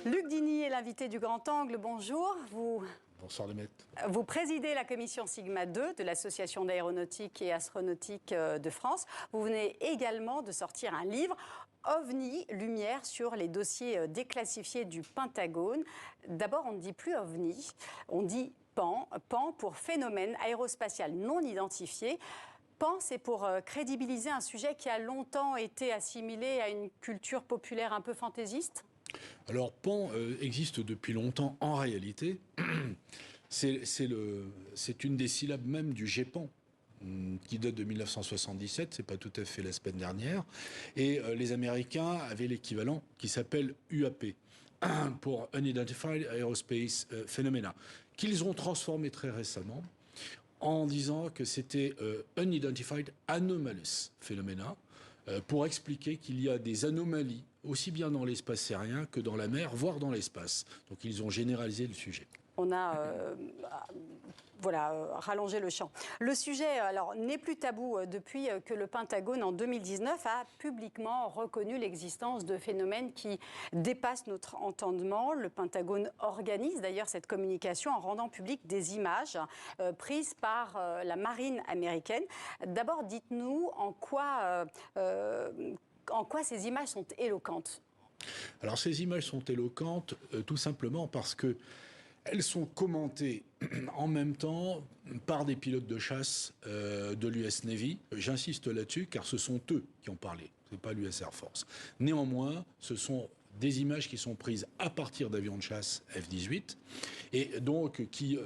Luc Dini est l'invité du Grand Angle. Bonjour. Bonsoir Demet. Vous présidez la commission Sigma 2 de l'Association d'aéronautique et astronautique de France. Vous venez également de sortir un livre, OVNI, lumière sur les dossiers déclassifiés du Pentagone. D'abord, on ne dit plus OVNI, on dit PAN. PAN pour phénomène aérospatial non identifié. PAN, c'est pour crédibiliser un sujet qui a longtemps été assimilé à une culture populaire un peu fantaisiste ? Alors, PAN existe depuis longtemps en réalité. C'est une des syllabes même du GEPAN, qui date de 1977, c'est pas tout à fait la semaine dernière. Et les Américains avaient l'équivalent qui s'appelle UAP, pour Unidentified Aerospace Phenomena, qu'ils ont transformé très récemment en disant que c'était Unidentified Anomalous Phenomena, pour expliquer qu'il y a des anomalies aussi bien dans l'espace aérien que dans la mer, voire dans l'espace. Donc ils ont généralisé le sujet. On a rallongé le champ. Le sujet n'est plus tabou depuis que le Pentagone, en 2019, a publiquement reconnu l'existence de phénomènes qui dépassent notre entendement. Le Pentagone organise d'ailleurs cette communication en rendant publiques des images prises par la marine américaine. D'abord, dites-nous en quoi ces images sont éloquentes. Alors ces images sont éloquentes tout simplement parce que elles sont commentées en même temps par des pilotes de chasse de l'US Navy. J'insiste là-dessus car ce sont eux qui ont parlé, ce n'est pas l'US Air Force. Néanmoins, ce sont des images qui sont prises à partir d'avions de chasse F-18 et donc qui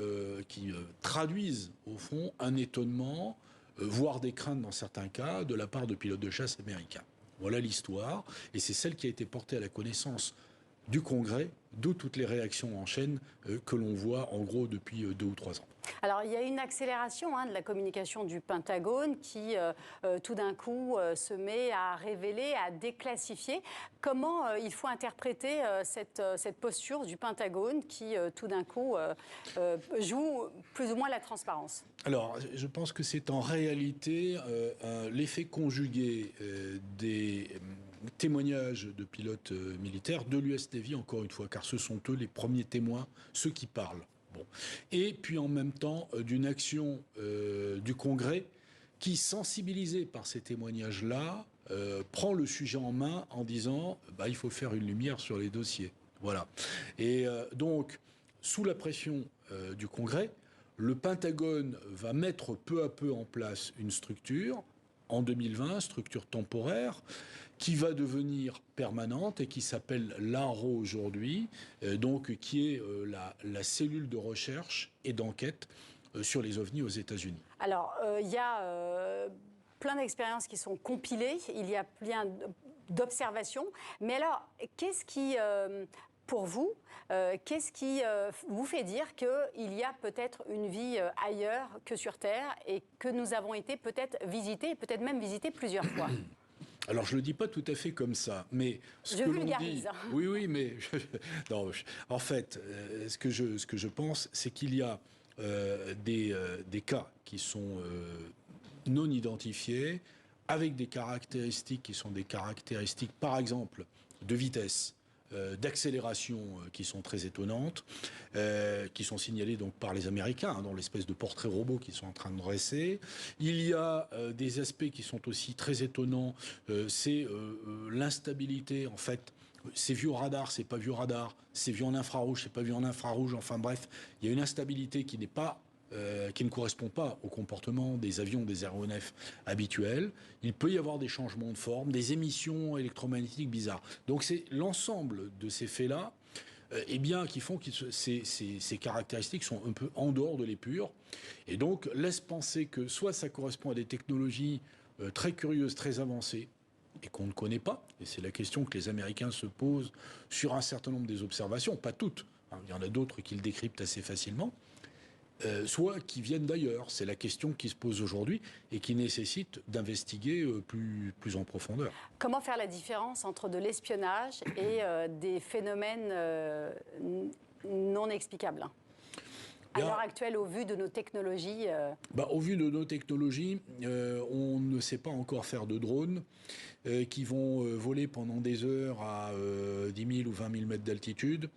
traduisent au fond un étonnement, voire des craintes dans certains cas, de la part de pilotes de chasse américains. Voilà l'histoire et c'est celle qui a été portée à la connaissance du Congrès, d'où toutes les réactions en chaîne que l'on voit en gros depuis 2 ou 3 ans. Alors il y a une accélération de la communication du Pentagone qui tout d'un coup se met à révéler, à déclassifier. Comment il faut interpréter cette posture du Pentagone qui tout d'un coup joue plus ou moins la transparence ? Alors je pense que c'est en réalité l'effet conjugué des témoignages de pilotes militaires de l'US Navy, encore une fois, car ce sont eux les premiers témoins, ceux qui parlent. Bon. Et puis en même temps d'une action du Congrès qui, sensibilisé par ces témoignages-là, prend le sujet en main en disant il faut faire une lumière sur les dossiers. Voilà. Et donc, sous la pression du Congrès, le Pentagone va mettre peu à peu en place une structure, en 2020, structure temporaire, qui va devenir permanente et qui s'appelle l'ARO aujourd'hui, donc qui est la cellule de recherche et d'enquête sur les ovnis aux États-Unis. Alors, il y a plein d'expériences qui sont compilées, il y a plein d'observations, mais alors, qu'est-ce qui... pour vous, qu'est-ce qui vous fait dire qu'il y a peut-être une vie ailleurs que sur Terre et que nous avons été peut-être visités, peut-être même visités plusieurs fois ? Alors, je ne le dis pas tout à fait comme ça, mais ce que l'on dit... Oui, mais... En fait, ce que je pense, c'est qu'il y a des cas qui sont non identifiés, avec des caractéristiques qui sont des caractéristiques, par exemple, de vitesse, d'accélération qui sont très étonnantes, qui sont signalées donc par les Américains, dans l'espèce de portrait robot qu'ils sont en train de dresser. Il y a des aspects qui sont aussi très étonnants, c'est l'instabilité, en fait. C'est vu au radar, c'est pas vu au radar. C'est vu en infrarouge, c'est pas vu en infrarouge. Enfin bref, il y a une instabilité qui n'est pas qui ne correspond pas au comportement des avions, des aéronefs habituels. Il peut y avoir des changements de forme, des émissions électromagnétiques bizarres. Donc c'est l'ensemble de ces faits-là qui font que ces caractéristiques sont un peu en dehors de l'épure. Et donc laisse penser que soit ça correspond à des technologies très curieuses, très avancées, et qu'on ne connaît pas, et c'est la question que les Américains se posent sur un certain nombre des observations, pas toutes, il y en a d'autres qui le décryptent assez facilement, soit qui viennent d'ailleurs. C'est la question qui se pose aujourd'hui et qui nécessite d'investiguer plus en profondeur. Comment faire la différence entre de l'espionnage et des phénomènes non explicables ? À l'heure actuelle, au vu de nos technologies Au vu de nos technologies, on ne sait pas encore faire de drones qui vont voler pendant des heures à 10 000 ou 20 000 mètres d'altitude,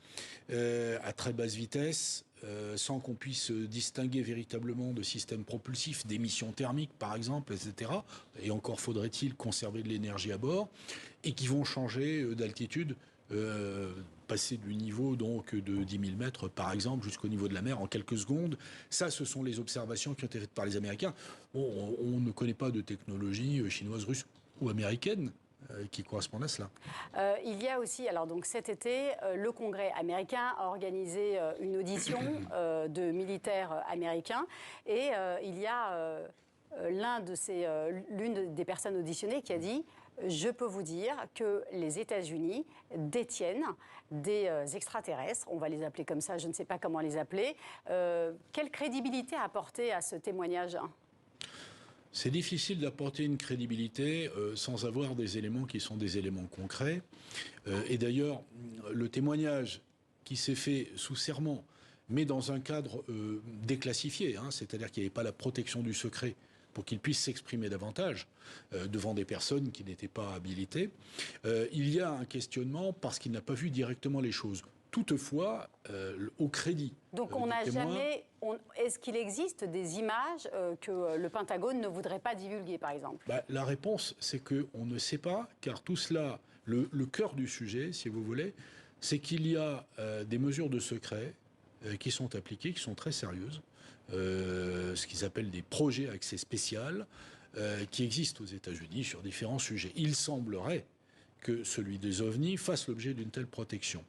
à très basse vitesse, sans qu'on puisse distinguer véritablement de systèmes propulsifs, d'émissions thermiques par exemple, etc. Et encore faudrait-il conserver de l'énergie à bord, et qui vont changer d'altitude, passer du niveau donc de 10 000 mètres par exemple jusqu'au niveau de la mer en quelques secondes. Ça, ce sont les observations qui ont été faites par les Américains. Bon, on ne connaît pas de technologie chinoise, russe ou américaine qui correspondent à cela. Il y a aussi, alors donc cet été, le Congrès américain a organisé une audition de militaires américains et il y a l'une des personnes auditionnées qui a dit: je peux vous dire que les États-Unis détiennent des extraterrestres, on va les appeler comme ça, je ne sais pas comment les appeler. Quelle crédibilité apporter à ce témoignage ? C'est difficile d'apporter une crédibilité sans avoir des éléments qui sont des éléments concrets. Et d'ailleurs, le témoignage qui s'est fait sous serment, mais dans un cadre déclassifié, c'est-à-dire qu'il n'y avait pas la protection du secret pour qu'il puisse s'exprimer davantage devant des personnes qui n'étaient pas habilitées, il y a un questionnement parce qu'il n'a pas vu directement les choses. Toutefois, au crédit. Donc on n'a jamais... Est-ce qu'il existe des images que le Pentagone ne voudrait pas divulguer, par exemple ? La réponse, c'est qu'on ne sait pas, car tout cela, le cœur du sujet, si vous voulez, c'est qu'il y a des mesures de secret qui sont appliquées, qui sont très sérieuses, ce qu'ils appellent des projets à accès spécial, qui existent aux États-Unis sur différents sujets. Il semblerait que celui des ovnis fasse l'objet d'une telle protection.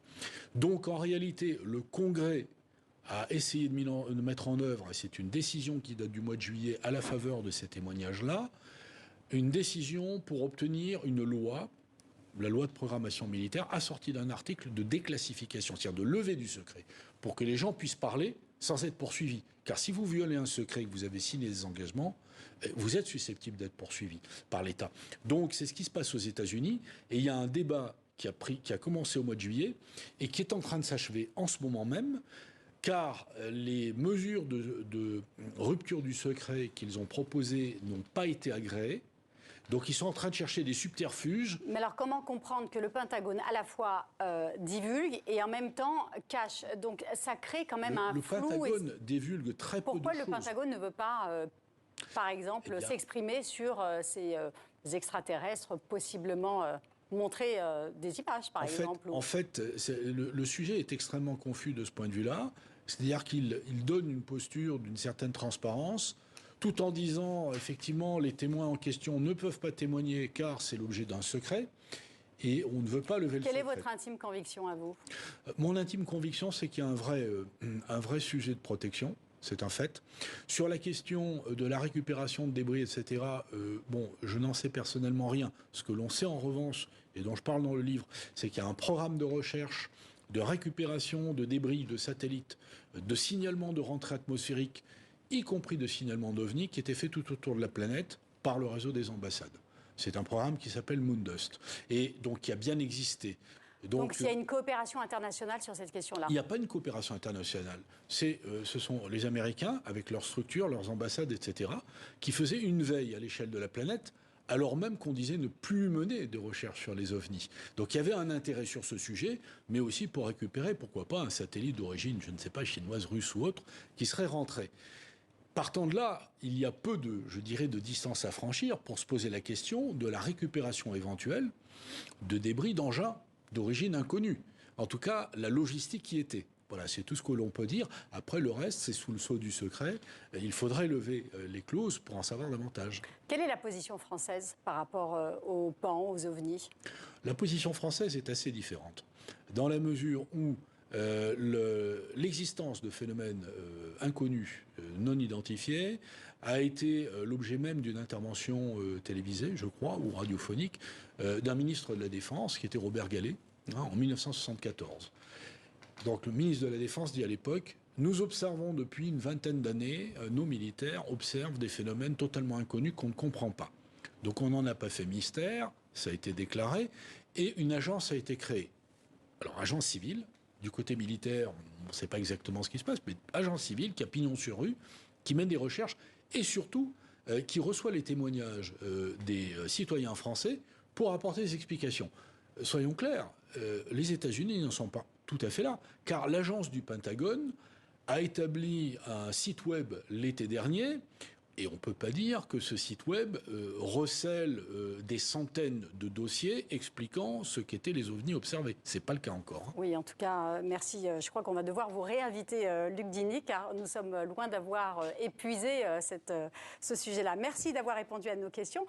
Donc en réalité, le Congrès a essayé de mettre en œuvre, et c'est une décision qui date du mois de juillet à la faveur de ces témoignages-là, une décision pour obtenir une loi, la loi de programmation militaire, assortie d'un article de déclassification, c'est-à-dire de levée du secret, pour que les gens puissent parler sans être poursuivis. Car si vous violez un secret et que vous avez signé des engagements, vous êtes susceptible d'être poursuivi par l'État. Donc c'est ce qui se passe aux États-Unis, et il y a un débat qui a commencé au mois de juillet et qui est en train de s'achever en ce moment même, car les mesures de rupture du secret qu'ils ont proposées n'ont pas été agréées. Donc ils sont en train de chercher des subterfuges. Mais alors comment comprendre que le Pentagone à la fois divulgue et en même temps cache ? Donc ça crée quand même un flou. Le Pentagone divulgue très peu de choses. Pourquoi le Pentagone ne veut pas, par exemple, s'exprimer sur ces extraterrestres possiblement montrer des images, par exemple ? En fait, le sujet est extrêmement confus de ce point de vue-là. C'est-à-dire qu'il donne une posture d'une certaine transparence, tout en disant, effectivement, les témoins en question ne peuvent pas témoigner car c'est l'objet d'un secret, et on ne veut pas lever le secret. Quelle est votre intime conviction à vous ? Mon intime conviction, c'est qu'il y a un vrai sujet de protection, c'est un fait. Sur la question de la récupération de débris, etc., je n'en sais personnellement rien. Ce que l'on sait en revanche, et dont je parle dans le livre, c'est qu'il y a un programme de recherche de récupération de débris de satellites, de signalement de rentrée atmosphérique, y compris de signalement d'OVNI, qui était fait tout autour de la planète par le réseau des ambassades. C'est un programme qui s'appelle Moondust, et donc qui a bien existé. Donc il y a une coopération internationale sur cette question-là ? Il n'y a pas une coopération internationale. Ce sont les Américains, avec leurs structures, leurs ambassades, etc., qui faisaient une veille à l'échelle de la planète, alors même qu'on disait ne plus mener de recherche sur les ovnis. Donc il y avait un intérêt sur ce sujet, mais aussi pour récupérer, pourquoi pas, un satellite d'origine, je ne sais pas, chinoise, russe ou autre, qui serait rentré. Partant de là, il y a peu de distance à franchir pour se poser la question de la récupération éventuelle de débris d'engins d'origine inconnue. En tout cas, la logistique qui était. Voilà, c'est tout ce que l'on peut dire. Après, le reste, c'est sous le sceau du secret. Il faudrait lever les clauses pour en savoir davantage. Quelle est la position française par rapport aux PAN, aux ovnis ? La position française est assez différente, dans la mesure où l'existence de phénomènes inconnus, non identifiés, a été l'objet même d'une intervention télévisée, je crois, ou radiophonique, d'un ministre de la Défense, qui était Robert Gallet, en 1974. Donc le ministre de la Défense dit à l'époque: nous observons depuis une vingtaine d'années, nos militaires observent des phénomènes totalement inconnus qu'on ne comprend pas. Donc on n'en a pas fait mystère, ça a été déclaré, et une agence a été créée. Alors agence civile, du côté militaire, on ne sait pas exactement ce qui se passe, mais agent civil qui a pignon sur rue, qui mène des recherches et surtout qui reçoit les témoignages des citoyens français pour apporter des explications. Soyons clairs, les États-Unis n'en sont pas tout à fait là, car l'agence du Pentagone a établi un site web l'été dernier. Et on ne peut pas dire que ce site web recèle des centaines de dossiers expliquant ce qu'étaient les ovnis observés. Ce n'est pas le cas encore. Hein. Oui, en tout cas, merci. Je crois qu'on va devoir vous réinviter, Luc Dini, car nous sommes loin d'avoir épuisé ce sujet-là. Merci d'avoir répondu à nos questions.